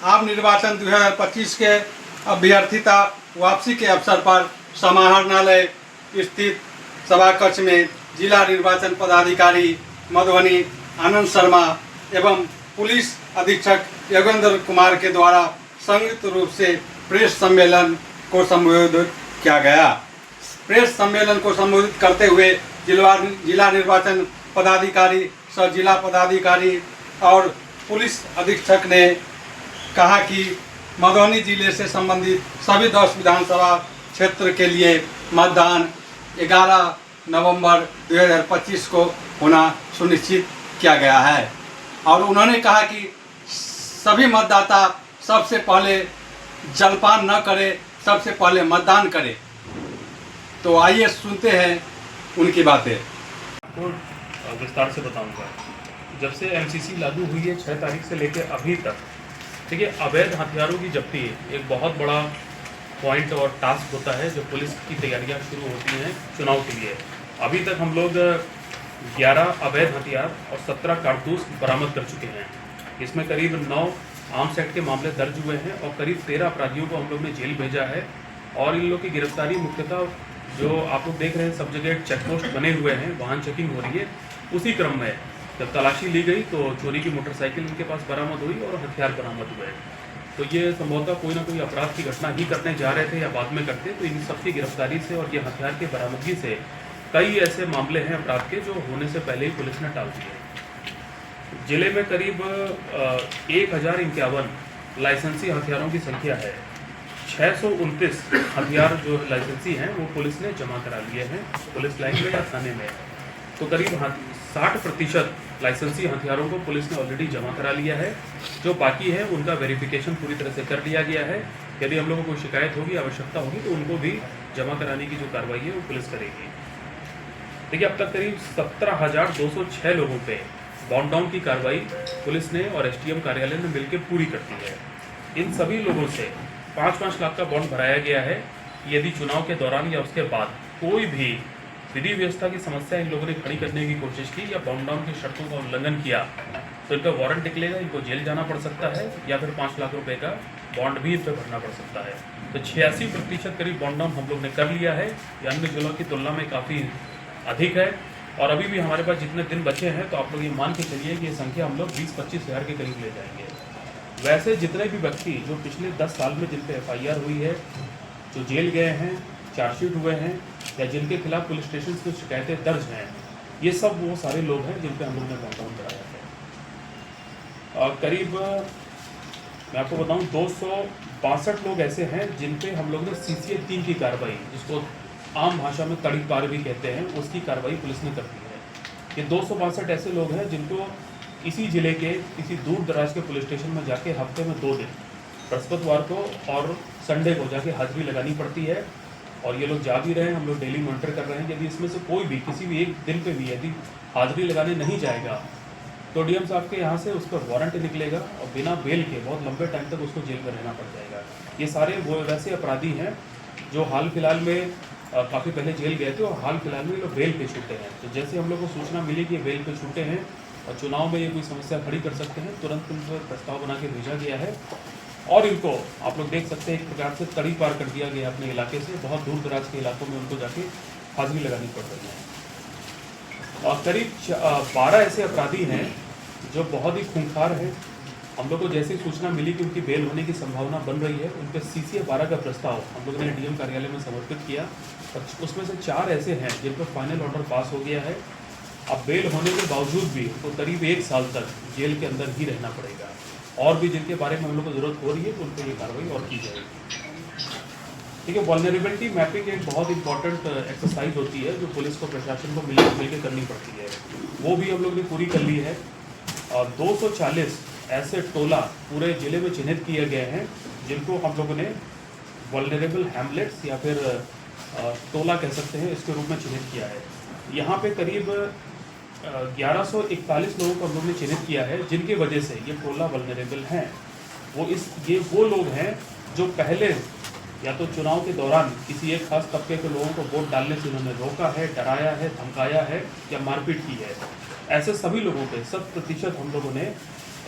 आम निर्वाचन 2025 के अभ्यर्थिता वापसी के अवसर पर समाहरणालय स्थित सभा कक्ष में जिला निर्वाचन पदाधिकारी मधुबनी आनंद शर्मा एवं पुलिस अधीक्षक योगेंद्र कुमार के द्वारा संयुक्त रूप से प्रेस सम्मेलन को संबोधित किया गया। प्रेस सम्मेलन को संबोधित करते हुए जिला निर्वाचन पदाधिकारी, सह जिला पदाधिकारी और पुलिस अधीक्षक ने कहा कि मधुबनी जिले से संबंधित सभी 10 विधानसभा क्षेत्र के लिए मतदान 11 नवंबर 2025 को होना सुनिश्चित किया गया है और उन्होंने कहा कि सभी मतदाता सबसे पहले जलपान न करें, सबसे पहले मतदान करें। तो आइए सुनते हैं उनकी बातें। तो विस्तार से बताऊंगा। जब से एमसीसी लागू हुई है 6 तारीख से लेकर अभी तक, देखिए, अवैध हथियारों की जब्ती एक बहुत बड़ा पॉइंट और टास्क होता है जो पुलिस की तैयारियां शुरू होती हैं चुनाव के लिए। अभी तक हम लोग 11 अवैध हथियार और 17 कारतूस बरामद कर चुके हैं। इसमें करीब 9 आर्म्स एक्ट के मामले दर्ज हुए हैं और करीब 13 अपराधियों को हम लोग ने जेल भेजा है। और इन लोग की गिरफ्तारी मुख्यतः जो आप लोग देख रहे हैं, सब जगह चेक पोस्ट बने हुए हैं, वाहन चेकिंग हो रही है। उसी क्रम में जब तलाशी ली गई तो चोरी की मोटरसाइकिल इनके पास बरामद हुई और हथियार बरामद हुए। तो ये संभवतः कोई ना कोई अपराध की घटना ही करने जा रहे थे या बाद में करते। तो इन सबकी गिरफ्तारी से और ये हथियार की बरामदगी से कई ऐसे मामले हैं अपराध के जो होने से पहले ही पुलिस ने टाल दिए। जिले में करीब 1051 लाइसेंसी हथियारों की संख्या है। 629 हथियार जो लाइसेंसी हैं वो पुलिस ने जमा करा लिए हैं पुलिस लाइन में या थाने में। तो करीब 60% लाइसेंसी हथियारों को पुलिस ने ऑलरेडी जमा करा लिया है। जो बाकी है उनका वेरिफिकेशन पूरी तरह से कर लिया गया है। यदि हम लोगों को शिकायत होगी, आवश्यकता होगी तो उनको भी जमा कराने की जो कार्रवाई है वो पुलिस करेगी। देखिए, अब तक करीब 17,206 लोगों पे बॉन्ड डाउन की कार्रवाई पुलिस ने और एसटीएम कार्यालय ने मिलकर पूरी कर दी है। इन सभी लोगों से 5-5 लाख का बॉन्ड भराया गया है। यदि चुनाव के दौरान या उसके बाद कोई भी विधि व्यवस्था की समस्या इन लोगों ने खड़ी करने की कोशिश की या बॉन्ड डाउन की शर्तों का उल्लंघन किया तो इनका वारंट निकलेगा, इनको जेल जाना पड़ सकता है या फिर 5 लाख रुपए का बॉन्ड भी इस पर भरना पड़ सकता है। तो 86% करीब बॉन्ड डाउन हम लोग ने कर लिया है। ये अन्य जिलों की तुलना में काफ़ी अधिक है। और अभी भी हमारे पास जितने दिन बचे हैं तो आप लोग ये मान के चलिए कि ये संख्या हम लोग 20-25 हज़ार के करीब ले जाएंगे। वैसे जितने भी व्यक्ति जो पिछले 10 साल में जिन पे FIR हुई है, जो जेल गए हैं, चार्जशीट हुए हैं या जिनके खिलाफ पुलिस स्टेशन की शिकायतें दर्ज हैं, ये सब वो सारे लोग हैं जिन पे हम लोग ने बॉन्ड डाउन कराया है। और करीब मैं आपको बताऊं 262 लोग ऐसे हैं जिन पे हम लोग ने CCA 3 की कार्रवाई, जिसको आम भाषा में तड़ी पार भी कहते हैं, उसकी कार्रवाई पुलिस ने कर दी है। ये 262 ऐसे लोग हैं जिनको इसी जिले के किसी दूर दराज के पुलिस स्टेशन में जाके हफ्ते में 2 दिन, बृहस्पतिवार को और संडे को जाके हाजिरी लगानी पड़ती है। और ये लोग जा भी रहे हैं, हम लोग डेली मॉनिटर कर रहे हैं। यदि इसमें से कोई भी किसी भी एक दिन पे भी यदि हाजिरी लगाने नहीं जाएगा तो डीएम साहब के यहाँ से उस पर वारंट निकलेगा और बिना बेल के बहुत लंबे टाइम तक उसको जेल में रहना पड़ जाएगा। ये सारे वो वैसे अपराधी हैं जो हाल फिलहाल में काफ़ी पहले जेल गए थे और हाल फिलहाल में ये लोग बेल पे छूटे हैं। तो जैसे हम लोग को सूचना मिली कि बेल पे छूटे हैं और चुनाव में ये कोई समस्या खड़ी कर सकते हैं, तुरंत उन पर प्रस्ताव बना के भेजा गया है और इनको आप लोग देख सकते हैं एक प्रकार से तड़ी पार कर दिया गया अपने इलाके से। बहुत दूर दराज के इलाकों में उनको जाके हाजिरी लगानी पड़ रही है। और करीब 12 ऐसे अपराधी हैं जो बहुत ही खूंखार हैं। हम लोग को जैसी सूचना मिली कि उनकी बेल होने की संभावना बन रही है, उन पर CCA 12 का प्रस्ताव हम लोगों ने DM कार्यालय में समर्पित किया और उसमें से 4 ऐसे हैं जिन पर फाइनल ऑर्डर पास हो गया है। अब बेल होने के बावजूद भी उनको करीब 1 साल तक जेल के अंदर ही रहना पड़ेगा। और भी जिनके बारे में हम लोग को ज़रूरत हो रही है तो उन पर ये कार्रवाई और की जाएगी। ठीक है, वल्नरेबिलिटी मैपिंग एक बहुत इंपॉर्टेंट एक्सरसाइज होती है जो पुलिस को, प्रशासन को मिलकर करनी पड़ती है। वो भी हम लोग ने पूरी कर ली है। और 240 ऐसे टोला पूरे ज़िले में चिन्हित किए गए हैं जिनको हम लोगों ने वल्नरेबल हैमलेट्स या फिर टोला कह सकते हैं, इसके रूप में चिन्हित किया है। यहाँ पे करीब 1141 लोगों को हम लोग ने चिन्हित किया है जिनकी वजह से ये टोला वल्नरेबल हैं। ये वो लोग हैं जो पहले या तो चुनाव के दौरान किसी एक खास तबके के लोगों को वोट डालने से उन्होंने रोका है, डराया है, धमकाया है या मारपीट की है। ऐसे सभी लोगों पे 100% हम लोगों ने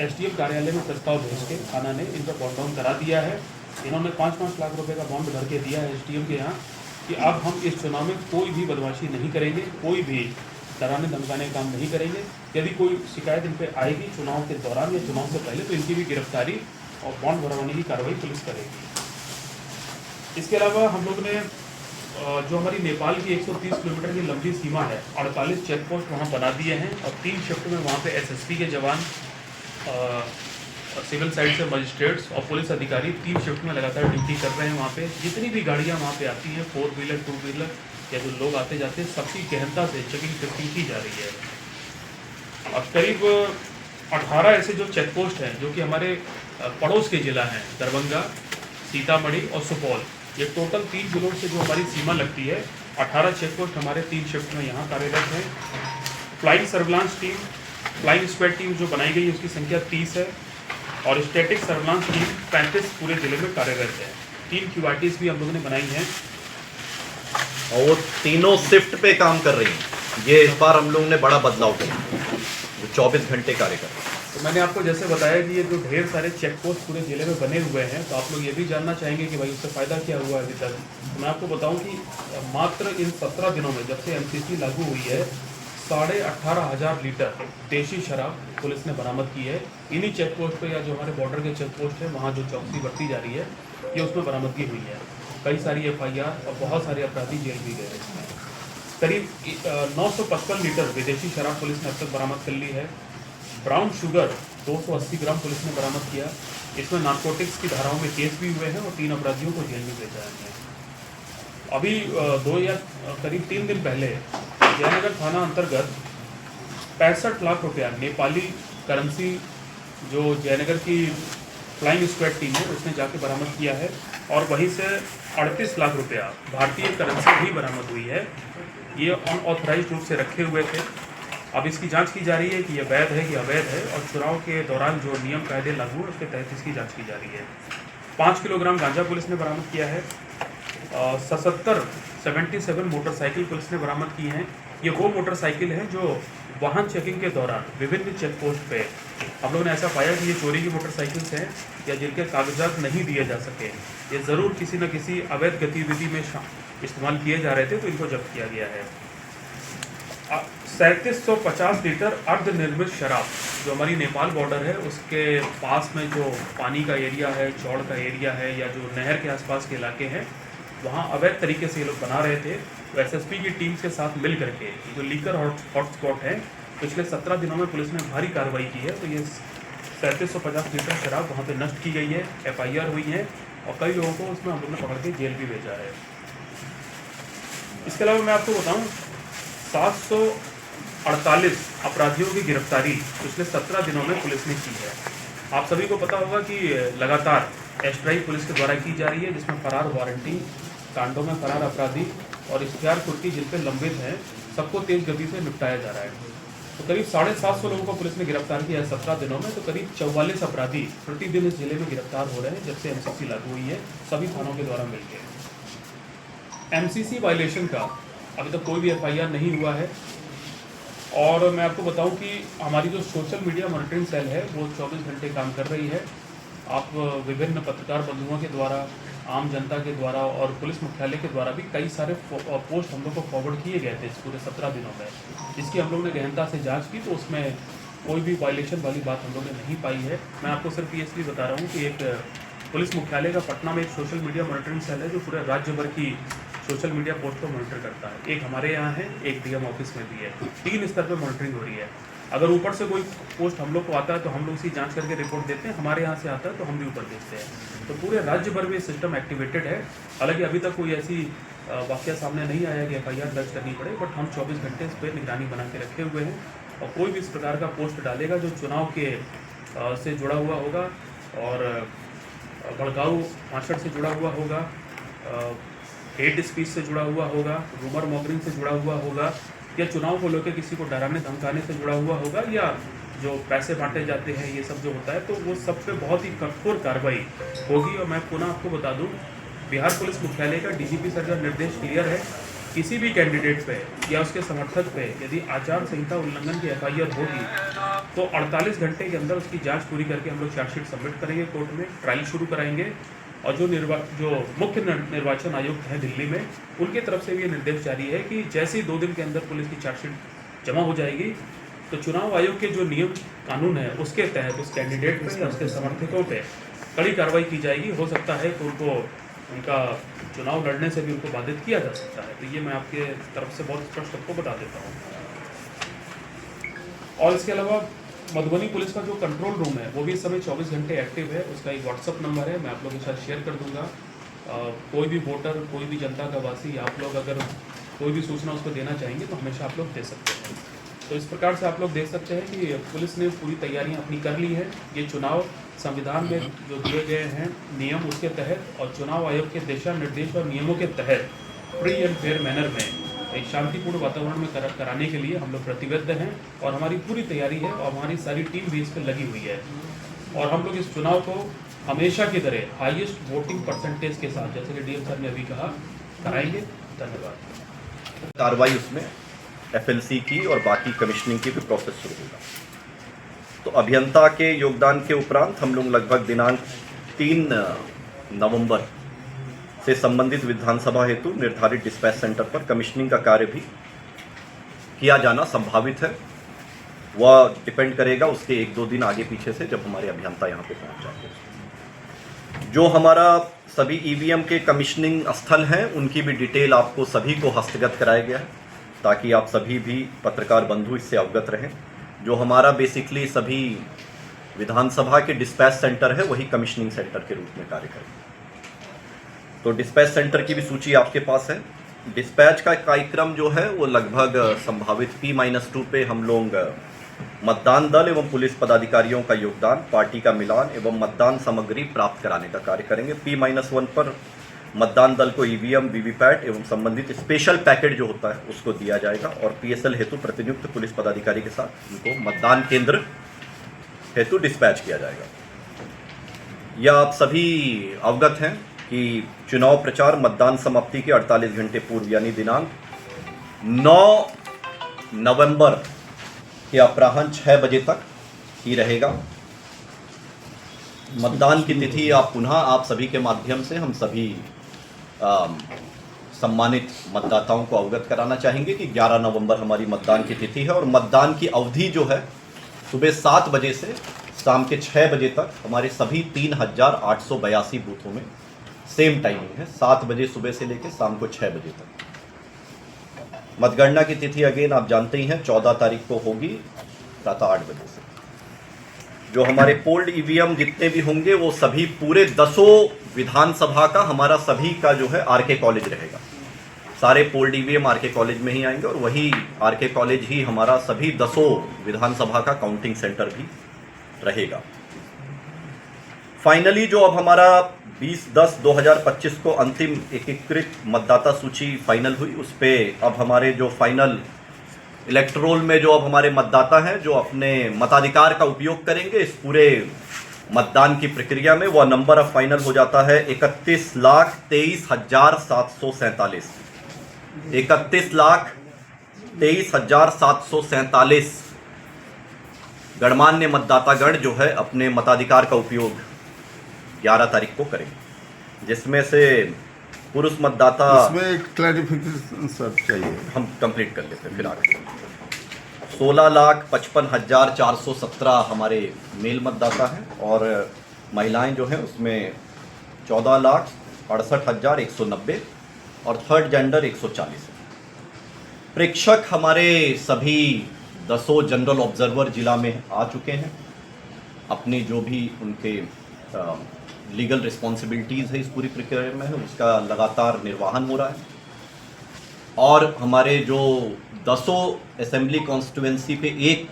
एसडीएम कार्यालय में प्रस्ताव भेज के थाना ने इनका बॉन्ड डाउन करा दिया है। इन्होंने 5-5 लाख रुपए का बॉन्ड भर के दिया है एसडीएम के यहाँ कि अब हम इस चुनाव में कोई भी बदमाशी नहीं करेंगे, कोई भी डराने धमकाने का काम नहीं करेंगे। यदि कोई शिकायत इन पर आएगी चुनाव के दौरान या चुनाव से पहले तो इनकी भी गिरफ्तारी और बॉन्ड भरवाने की कार्रवाई पुलिस करेगी। इसके अलावा हम लोग ने जो हमारी नेपाल की 130 किलोमीटर की लंबी सीमा है 48 चेक पोस्ट वहाँ बना दिए हैं और 3 शिफ्ट में वहाँ पे एसएसपी के जवान, सिविल साइड से मजिस्ट्रेट्स और पुलिस अधिकारी 3 शिफ्ट में लगातार ड्यूटी कर रहे हैं। वहाँ पे जितनी भी गाड़ियाँ वहाँ पे आती हैं 4 व्हीलर 2 व्हीलर या जो लोग आते जाते हैं सबकी गहनता से चेकिंग टेस्टिंग की जा रही है। अब करीब 18 ऐसे जो चेक पोस्ट हैं जो कि हमारे पड़ोस के जिला हैं दरभंगा, सीतामढ़ी और सुपौल, ये टोटल 3 जिलों से जो हमारी सीमा लगती है 18 चेक पोस्ट हमारे 3 शिफ्ट में यहाँ कार्यरत हैं। Flying surveillance team, flying squad team जो बनाई गई उसकी संख्या 30 है और स्टैटिक सर्विलांस टीम 35 पूरे जिले में कार्यरत है। 3 क्यूआरटीज भी हम लोगों ने बनाई हैं और वो तीनों शिफ्ट पे काम कर रही हैं। ये इस बार हम लोगों ने बड़ा बदलाव किया, वो 24 घंटे कार्य कर रहे हैं। तो मैंने आपको जैसे बताया कि ये जो ढेर सारे चेक पोस्ट पूरे जिले में बने हुए हैं तो आप लोग ये भी जानना चाहेंगे कि भाई उससे फ़ायदा क्या हुआ अभी तक। तो मैं आपको बताऊं कि मात्र इन 17 दिनों में जब से एमसीसी लागू हुई है 18,500 लीटर देशी शराब पुलिस ने बरामद की है। इन्हीं चेक पोस्ट पर या जो हमारे बॉर्डर के चेक पोस्ट हैं वहाँ जो चौकसी बरती जा रही है ये उसमें बरामदगी हुई है। कई सारी FIR और बहुत सारे अपराधी जेल भी गए इसमें। करीब 955 लीटर विदेशी शराब पुलिस ने अब तक बरामद कर ली है। ब्राउन शुगर 280 ग्राम पुलिस ने बरामद किया। इसमें नारकोटिक्स की धाराओं में केस भी हुए हैं और 3 अपराधियों को जेल में भेजा है। अभी 2 या करीब 3 दिन पहले जयनगर थाना अंतर्गत 65 लाख रुपया नेपाली करेंसी जो जयनगर की फ्लाइंग स्क्वाड टीम है उसने जाके बरामद किया है और वहीं से 38 लाख रुपया भारतीय करेंसी भी बरामद हुई है। ये अनऑथराइज्ड रूप से रखे हुए थे। अब इसकी जांच की जा रही है कि ये वैध है कि अवैध है और चुनाव के दौरान जो नियम कायदे लागू है उसके तहत इसकी जांच की जा रही है। 5 किलोग्राम गांजा पुलिस ने बरामद किया है। 77 मोटरसाइकिल पुलिस ने बरामद की हैं। ये वो मोटरसाइकिल हैं जो वाहन चेकिंग के दौरान विभिन्न चेक पोस्ट पे हम लोगों ने ऐसा पाया कि ये चोरी की मोटरसाइकिल्स हैं या जिनके कागजात नहीं दिए जा सके, ये ज़रूर किसी न किसी अवैध गतिविधि में इस्तेमाल किए जा रहे थे तो इनको जब्त किया गया है। 3750 लीटर अर्धनिर्मित शराब जो हमारी नेपाल बॉर्डर है उसके पास में जो पानी का एरिया है, चौड़ का एरिया है या जो नहर के आसपास के इलाके हैं वहाँ अवैध तरीके से ये लोग बना रहे थे। तो एसएसपी की टीम के साथ मिल करके जो लीकर हॉटस्पॉट है पिछले 17 दिनों में पुलिस ने भारी कार्रवाई की है। तो ये 3750 लीटर शराब वहाँ पे नष्ट की गई है, FIR हुई है और कई लोगों को उसमें हम लोग ने पकड़ के जेल भी भेजा है। इसके अलावा मैं आपको बताऊँ 748 अपराधियों की गिरफ्तारी पिछले 17 दिनों में पुलिस ने की है। आप सभी को पता होगा कि लगातार एस्ट्राइक पुलिस के द्वारा की जा रही है जिसमें फरार वारंटी कांडों में फरार अपराधी और इख्तियार कुर्की जिन पे लंबित हैं सबको तेज गति से निपटाया जा रहा है। तो करीब 750 लोगों को पुलिस ने गिरफ्तार किया है 17 दिनों में। तो करीब 44 अपराधी प्रतिदिन इस जिले में गिरफ्तार हो रहे हैं जब से MCC लागू हुई है सभी थानों के द्वारा मिलकर। MCC वायलेशन का अभी तक कोई भी FIR नहीं हुआ है। और मैं आपको बताऊं कि हमारी जो सोशल मीडिया मॉनिटरिंग सेल है वो 24 घंटे काम कर रही है। आप विभिन्न पत्रकार बंधुओं के द्वारा, आम जनता के द्वारा और पुलिस मुख्यालय के द्वारा भी कई सारे पोस्ट हम लोग को फॉरवर्ड किए गए थे इस पूरे 17 दिनों में, जिसकी हम लोग ने गहनता से जांच की तो उसमें कोई भी वायलेशन वाली बात हम लोग ने नहीं पाई है। मैं आपको सिर्फ ये इसलिए बता रहा हूँ कि एक पुलिस मुख्यालय का पटना में एक सोशल मीडिया मॉनिटरिंग सेल है जो पूरे राज्य भर की सोशल मीडिया पोस्ट को मॉनिटर करता है। एक हमारे यहाँ है, एक DM ऑफिस में भी है। 3 स्तर पर मॉनिटरिंग हो रही है। अगर ऊपर से कोई पोस्ट हम लोग को आता है तो हम लोग उसकी जांच करके रिपोर्ट देते हैं, हमारे यहाँ से आता है तो हम भी ऊपर देखते हैं। तो पूरे राज्य भर में सिस्टम एक्टिवेटेड है। हालांकि अभी तक कोई ऐसी वाकया सामने नहीं आया कि FIR दर्ज करनी पड़े, बट हम 24 घंटे इस पर निगरानी बना के रखे हुए हैं और कोई भी इस प्रकार का पोस्ट डालेगा जो चुनाव के से जुड़ा हुआ होगा और भड़काऊ भाषण से जुड़ा हुआ होगा, हेट स्पीच से जुड़ा हुआ होगा, रूमर मॉकरिंग से जुड़ा हुआ होगा या चुनाव को लेकर किसी को डराने धमकाने से जुड़ा हुआ होगा या जो पैसे बांटे जाते हैं ये सब जो होता है, तो वो सब पे बहुत ही कठोर कार्रवाई होगी। और मैं पुनः आपको बता दूं, बिहार पुलिस मुख्यालय का DGP सर का निर्देश क्लियर है किसी भी कैंडिडेट पे या उसके समर्थक पे यदि आचार संहिता उल्लंघन की FIR होगी तो 48 घंटे के अंदर उसकी जांच पूरी करके हम लोग चार्जशीट सबमिट करेंगे कोर्ट में, ट्रायल शुरू कराएंगे। और जो मुख्य निर्वाचन आयुक्त हैं दिल्ली में, उनकी तरफ से भी ये निर्देश जारी है कि जैसे ही 2 दिन के अंदर पुलिस की चार्जशीट जमा हो जाएगी तो चुनाव आयोग के जो नियम कानून है उसके तहत उस कैंडिडेट पे या उसके समर्थकों पे कड़ी कार्रवाई की जाएगी। हो सकता है कि उनको उनका चुनाव लड़ने से भी उनको बाधित किया जा सकता है। तो ये मैं आपके तरफ से बहुत स्पष्ट आपको बता देता हूँ। और इसके अलावा मधुबनी पुलिस का जो कंट्रोल रूम है वो भी इस समय 24 घंटे एक्टिव है। उसका एक व्हाट्सअप नंबर है, मैं आप लोगों के साथ शेयर कर दूंगा। कोई भी वोटर, कोई भी जनता का वासी, आप लोग अगर कोई भी सूचना उसको देना चाहेंगे तो हमेशा आप लोग दे सकते हैं। तो इस प्रकार से आप लोग देख सकते हैं कि पुलिस ने पूरी तैयारियां अपनी कर ली है। ये चुनाव संविधान में जो दिए गए हैं नियम उसके तहत और चुनाव आयोग के दिशा निर्देश और नियमों के तहत फ्री एंड फेयर मैनर में एक शांतिपूर्ण वातावरण में कराने के लिए हम लोग प्रतिबद्ध हैं और हमारी पूरी तैयारी है और हमारी सारी टीम भी इस पर लगी हुई है। और हम लोग इस चुनाव को हमेशा की तरह हाईएस्ट वोटिंग परसेंटेज के साथ, जैसे कि DM सर ने अभी कहा, कराएंगे। धन्यवाद। कार्रवाई उसमें FLC की और बाकी कमिश्निंग की भी प्रोसेस शुरू होगा। तो अभियंता के योगदान के उपरांत हम लोग लगभग दिनांक 3 नवंबर से संबंधित विधानसभा हेतु निर्धारित डिस्पैच सेंटर पर कमिश्निंग का कार्य भी किया जाना संभावित है। वह डिपेंड करेगा उसके 1-2 दिन आगे पीछे से, जब हमारे अभियंता यहाँ पे पहुँच जाएंगे। जो हमारा सभी EVM के कमिश्निंग स्थल हैं उनकी भी डिटेल आपको सभी को हस्तगत कराया गया है ताकि आप सभी भी पत्रकार बंधु इससे अवगत रहें। जो हमारा बेसिकली सभी विधानसभा के डिस्पैच सेंटर है वही कमिश्निंग सेंटर के रूप में कार्य करेंगे। तो डिस्पैच सेंटर की भी सूची आपके पास है। डिस्पैच का कार्यक्रम जो है वो लगभग संभावित P-2 पे हम लोग मतदान दल एवं पुलिस पदाधिकारियों का योगदान, पार्टी का मिलान एवं मतदान सामग्री प्राप्त कराने का कार्य करेंगे। P-1 पर मतदान दल को EVM, VVPAT एवं संबंधित स्पेशल पैकेट जो होता है उसको दिया जाएगा और PSL हेतु प्रतिनियुक्त पुलिस पदाधिकारी के साथ उनको मतदान केंद्र हेतु डिस्पैच किया जाएगा। यह आप सभी अवगत हैं कि चुनाव प्रचार मतदान समाप्ति के 48 घंटे पूर्व यानी दिनांक 9 नवंबर के अपराह्न 6 बजे तक ही रहेगा। मतदान की तिथि आप सभी के माध्यम से हम सभी सम्मानित मतदाताओं को अवगत कराना चाहेंगे कि 11 नवंबर हमारी मतदान की तिथि है और मतदान की अवधि जो है सुबह 7 बजे से शाम के 6 बजे तक हमारे सभी 3882 बूथों में सेम टाइमिंग है, 7 बजे सुबह से लेकर शाम को 6 बजे तक। मतगणना की तिथि अगेन आप जानते ही हैं 14 तारीख को होगी प्रातः 8 बजे से। जो हमारे पोल्ड EVM जितने भी होंगे वो सभी पूरे 10 विधानसभा का हमारा सभी का जो है RK कॉलेज रहेगा। सारे पोल्ड EVM RK कॉलेज में ही आएंगे और वही RK कॉलेज ही हमारा सभी 10 विधानसभा का काउंटिंग सेंटर भी रहेगा। फाइनली जो अब हमारा 20/10/2025 को अंतिम एकीकृत मतदाता सूची फाइनल हुई, उस पर अब हमारे जो फाइनल इलेक्ट्रोल में जो अब हमारे मतदाता हैं जो अपने मताधिकार का उपयोग करेंगे इस पूरे मतदान की प्रक्रिया में, वह नंबर अब फाइनल हो जाता है 31,23,747। 31,23,747 गणमान्य मतदातागण जो है अपने मताधिकार का उपयोग 11 तारीख को करेंगे, जिसमें से पुरुष मतदाता, इसमें एक क्लैरिफिकेशन सर चाहिए, हम कंप्लीट कर लेते हैं फिर आगे। 16,55,417 हमारे मेल मतदाता हैं और महिलाएं जो हैं उसमें 14,68,190 और थर्ड जेंडर 140 है। प्रेक्षक हमारे सभी 10 जनरल ऑब्जर्वर जिला में आ चुके हैं। अपनी जो भी उनके लीगल रिस्पॉन्सिबिलिटीज़ है इस पूरी प्रक्रिया में है उसका लगातार निर्वहन हो रहा है। और हमारे जो 10 असेंबली कॉन्स्टिट्यूएंसी पे एक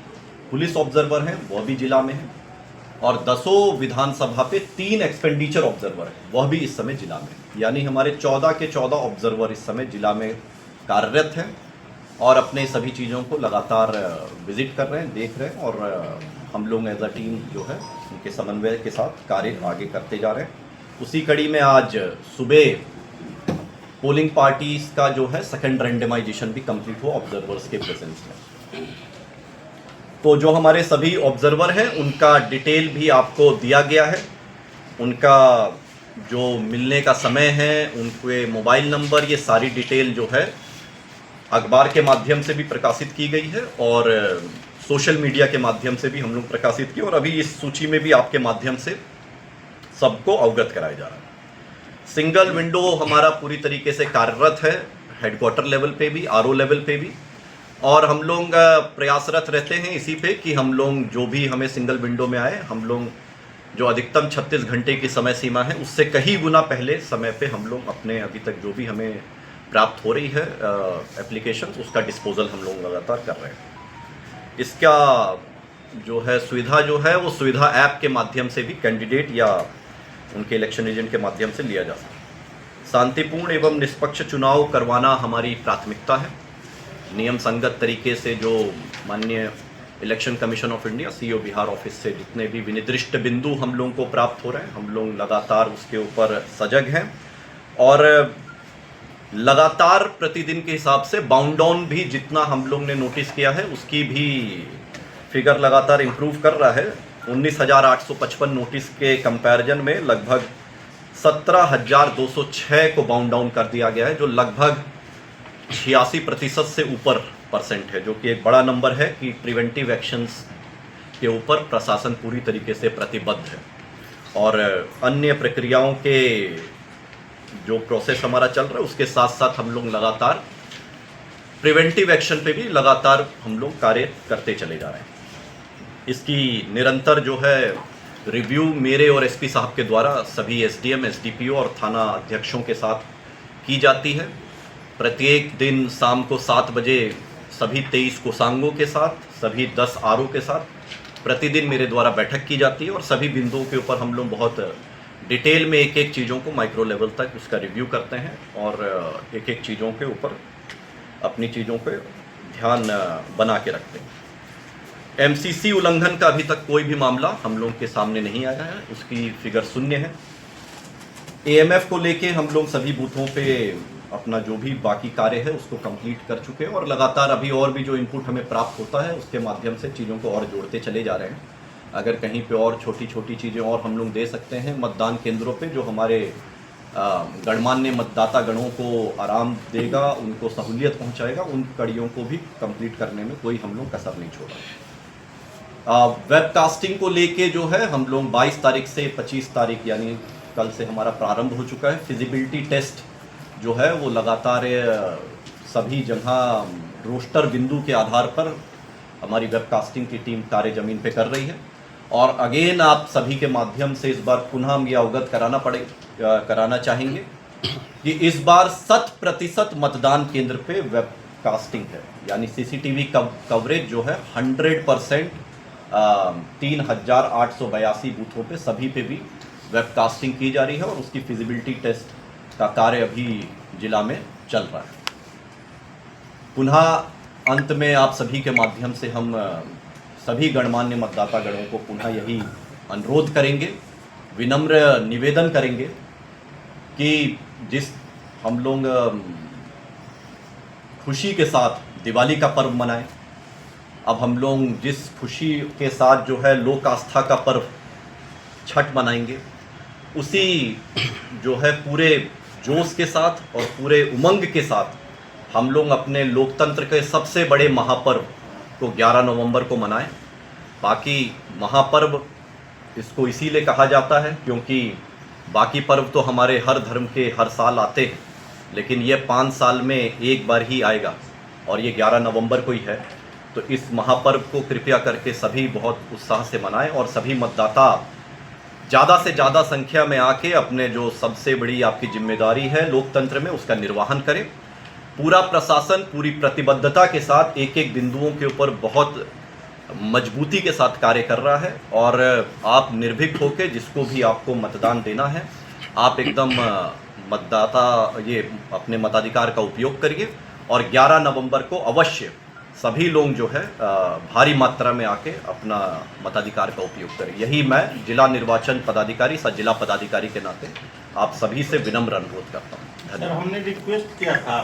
पुलिस ऑब्जर्वर हैं वह भी जिला में है और 10 विधानसभा पे 3 एक्सपेंडिचर ऑब्जर्वर हैं वह भी इस समय जिला में है। यानी हमारे 14 के 14 ऑब्जर्वर इस समय जिला में कार्यरत हैं और अपने सभी चीज़ों को लगातार विजिट कर रहे हैं, देख रहे हैं और हम लोग एज अ टीम जो है उनके समन्वय के साथ कार्य आगे करते जा रहे हैं। उसी कड़ी में आज सुबह पोलिंग पार्टीज का जो है सेकंड रैंडमाइजेशन भी कंप्लीट हुआ ऑब्जर्वर्स के प्रेजेंस में। तो जो हमारे सभी ऑब्जर्वर हैं उनका डिटेल भी आपको दिया गया है, उनका जो मिलने का समय है, उनके मोबाइल नंबर, ये सारी डिटेल जो है अखबार के माध्यम से भी प्रकाशित की गई है और सोशल मीडिया के माध्यम से भी हम लोग प्रकाशित किए और अभी इस सूची में भी आपके माध्यम से सबको अवगत कराया जा रहा है। सिंगल विंडो हमारा पूरी तरीके से कार्यरत है, हेडक्वार्टर लेवल पे भी, आरओ लेवल पे भी, और हम लोग प्रयासरत रहते हैं इसी पे कि हम लोग जो भी हमें सिंगल विंडो में आए, हम लोग जो अधिकतम 36 घंटे की समय सीमा है उससे कहीं गुना पहले समय पे हम लोग अपने अभी तक जो भी हमें प्राप्त हो रही है एप्लीकेशन, उसका डिस्पोजल हम लोग लगातार कर रहे हैं। इसका जो है सुविधा जो है वो सुविधा ऐप के माध्यम से भी कैंडिडेट या उनके इलेक्शन एजेंट के माध्यम से लिया जा सकता है। शांतिपूर्ण एवं निष्पक्ष चुनाव करवाना हमारी प्राथमिकता है। नियम संगत तरीके से जो माननीय election commission of India CO Bihar office से जितने भी विनिर्दिष्ट बिंदु हम लोगों को प्राप्त हो रहे हैं, हम लोग लगातार उसके ऊपर सजग हैं और लगातार प्रतिदिन के हिसाब से बाउंड डाउन भी जितना हम लोग ने नोटिस किया है उसकी भी फिगर लगातार इम्प्रूव कर रहा है। 19,855 नोटिस के कंपैरिजन में लगभग 17,206 को बाउंड डाउन कर दिया गया है, जो लगभग 86% से ऊपर परसेंट है, जो कि एक बड़ा नंबर है कि प्रिवेंटिव एक्शंस के ऊपर प्रशासन पूरी तरीके से प्रतिबद्ध है। और अन्य प्रक्रियाओं के जो प्रोसेस हमारा चल रहा है उसके साथ साथ हम लोग लगातार प्रिवेंटिव एक्शन पे भी लगातार हम लोग कार्य करते चले जा रहे हैं। इसकी निरंतर जो है रिव्यू मेरे और एसपी साहब के द्वारा सभी एसडीएम, एसडीपीओ और थाना अध्यक्षों के साथ की जाती है। प्रत्येक दिन शाम को 7 बजे सभी 23 कोषांगों के साथ, सभी 10 आरओ के साथ प्रतिदिन मेरे द्वारा बैठक की जाती है और सभी बिंदुओं के ऊपर हम लोग बहुत डिटेल में एक एक चीज़ों को माइक्रो लेवल तक उसका रिव्यू करते हैं और एक एक चीज़ों के ऊपर अपनी चीज़ों पे ध्यान बना के रखते हैं। एमसीसी उल्लंघन का अभी तक कोई भी मामला हम लोग के सामने नहीं आया है, उसकी फिगर 0 है। एएमएफ को लेके हम लोग सभी बूथों पे अपना जो भी बाकी कार्य है उसको कंप्लीट कर चुके हैं और लगातार अभी और भी जो इनपुट हमें प्राप्त होता है उसके माध्यम से चीज़ों को और जोड़ते चले जा रहे हैं। अगर कहीं पे और छोटी छोटी चीज़ें और हम लोग दे सकते हैं मतदान केंद्रों पे, जो हमारे गणमान्य मतदाता गणों को आराम देगा, उनको सहूलियत पहुंचाएगा, उन कड़ियों को भी कंप्लीट करने में कोई हम लोग कसर नहीं छोड़ा। वेबकास्टिंग को लेके जो है हम लोग 22 तारीख से 25 तारीख यानी कल से हमारा प्रारंभ हो चुका है। फिजिबिलिटी टेस्ट जो है वो लगातार सभी जगह रोस्टर बिंदु के आधार पर हमारी वेबकास्टिंग की टीम कार्य जमीन पे कर रही है और अगेन आप सभी के माध्यम से इस बार पुनः हम ये अवगत कराना चाहेंगे कि इस बार 100% मतदान केंद्र पे वेबकास्टिंग है, यानी सीसीटीवी कवरेज जो है 100% 3,882 बूथों पे सभी पे भी वेबकास्टिंग की जा रही है और उसकी फिजिबिलिटी टेस्ट का कार्य अभी जिला में चल रहा है। पुनः अंत में आप सभी के माध्यम से हम सभी गणमान्य मतदाता गणों को पुनः यही अनुरोध करेंगे, विनम्र निवेदन करेंगे कि जिस हम लोग खुशी के साथ दिवाली का पर्व मनाएं, अब हम लोग जिस खुशी के साथ जो है लोक आस्था का पर्व छठ मनाएंगे, उसी जो है पूरे जोश के साथ और पूरे उमंग के साथ हम लोग अपने लोकतंत्र के सबसे बड़े महापर्व को 11 नवंबर को मनाएं। बाकी महापर्व इसको इसीलिए कहा जाता है क्योंकि बाकी पर्व तो हमारे हर धर्म के हर साल आते हैं, लेकिन ये 5 साल में एक बार ही आएगा और ये 11 नवंबर को ही है। तो इस महापर्व को कृपया करके सभी बहुत उत्साह से मनाएं और सभी मतदाता ज़्यादा से ज़्यादा संख्या में आके अपने जो सबसे बड़ी आपकी जिम्मेदारी है लोकतंत्र में उसका निर्वहन करें। पूरा प्रशासन पूरी प्रतिबद्धता के साथ एक एक बिंदुओं के ऊपर बहुत मजबूती के साथ कार्य कर रहा है और आप निर्भीक होकर जिसको भी आपको मतदान देना है आप एकदम मतदाता ये अपने मताधिकार का उपयोग करिए और 11 नवंबर को अवश्य सभी लोग जो है भारी मात्रा में आके अपना मताधिकार का उपयोग करें। यही मैं जिला निर्वाचन पदाधिकारी जिला पदाधिकारी के नाते आप सभी से विनम्र अनुरोध करता हूँ। सर हमने रिक्वेस्ट किया था